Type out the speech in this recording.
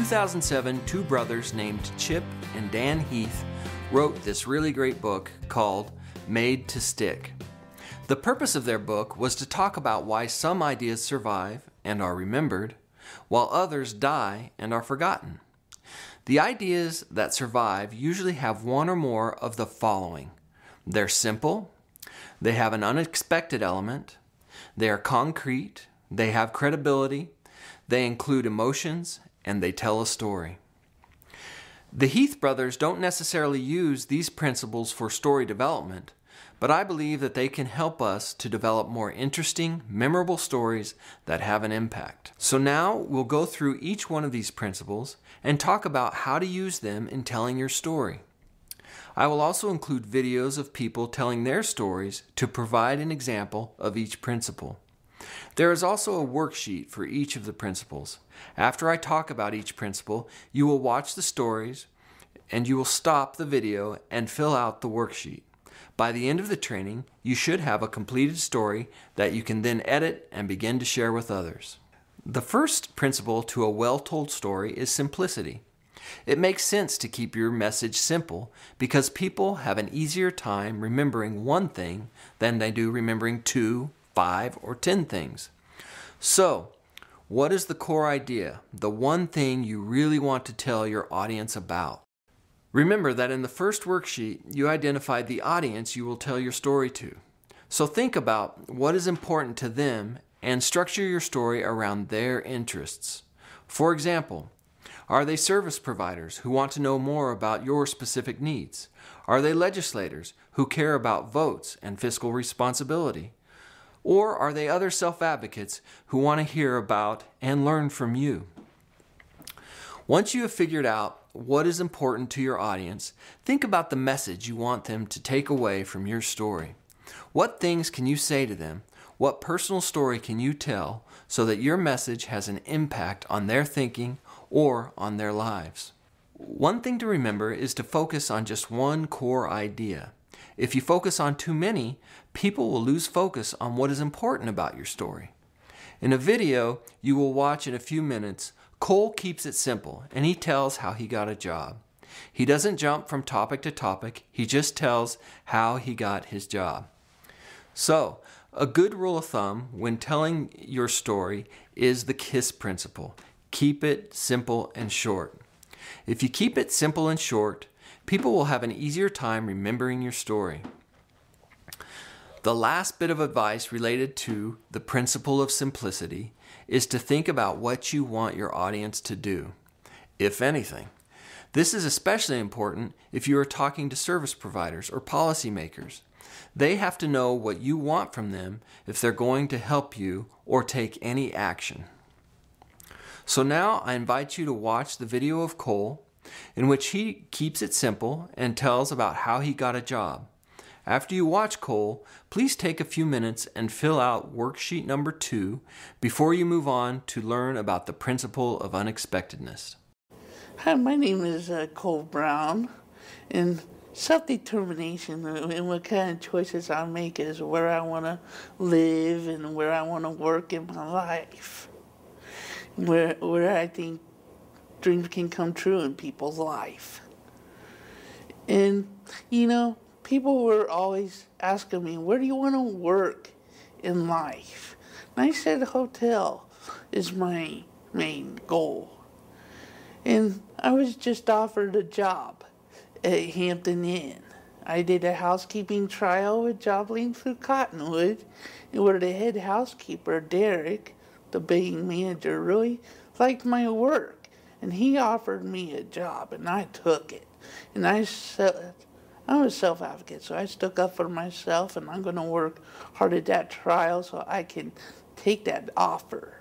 2007, two brothers named Chip and Dan Heath wrote this really great book called Made to Stick. The purpose of their book was to talk about why some ideas survive and are remembered, while others die and are forgotten. The ideas that survive usually have one or more of the following. They're simple, they have an unexpected element, they are concrete, they have credibility, they include emotions, and they tell a story. The Heath brothers don't necessarily use these principles for story development, but I believe that they can help us to develop more interesting, memorable stories that have an impact. So now we'll go through each one of these principles and talk about how to use them in telling your story. I will also include videos of people telling their stories to provide an example of each principle. There is also a worksheet for each of the principles. After I talk about each principle, you will watch the stories and you will stop the video and fill out the worksheet. By the end of the training, you should have a completed story that you can then edit and begin to share with others. The first principle to a well-told story is simplicity. It makes sense to keep your message simple because people have an easier time remembering one thing than they do remembering 2, 5, or 10 things. So, what is the core idea, the one thing you really want to tell your audience about? Remember that in the first worksheet, you identified the audience you will tell your story to. So think about what is important to them and structure your story around their interests. For example, are they service providers who want to know more about your specific needs? Are they legislators who care about votes and fiscal responsibility? Or are they other self-advocates who want to hear about and learn from you? Once you have figured out what is important to your audience, think about the message you want them to take away from your story. What things can you say to them? What personal story can you tell so that your message has an impact on their thinking or on their lives? One thing to remember is to focus on just one core idea. If you focus on too many, people will lose focus on what is important about your story. In a video you will watch in a few minutes, Cole keeps it simple and he tells how he got a job. He doesn't jump from topic to topic, he just tells how he got his job. So, a good rule of thumb when telling your story is the KISS principle. Keep it simple and short. If you keep it simple and short, people will have an easier time remembering your story. The last bit of advice related to the principle of simplicity is to think about what you want your audience to do, if anything. This is especially important if you are talking to service providers or policymakers. They have to know what you want from them if they're going to help you or take any action. So now I invite you to watch the video of Cole, in which he keeps it simple and tells about how he got a job. After you watch Cole, please take a few minutes and fill out worksheet number 2 before you move on to learn about the principle of unexpectedness. Hi, my name is Cole Brown, and self-determination and what kind of choices I make is where I want to live and where I want to work in my life, where I think dreams can come true in people's life. And, you know, people were always asking me, where do you want to work in life? And I said hotel is my main goal. And I was just offered a job at Hampton Inn. I did a housekeeping trial with Joblink through Cottonwood, and where the head housekeeper, Derek, the banking manager, really liked my work. And he offered me a job, and I took it. And I'm a self-advocate, so I stuck up for myself, and I'm going to work hard at that trial so I can take that offer.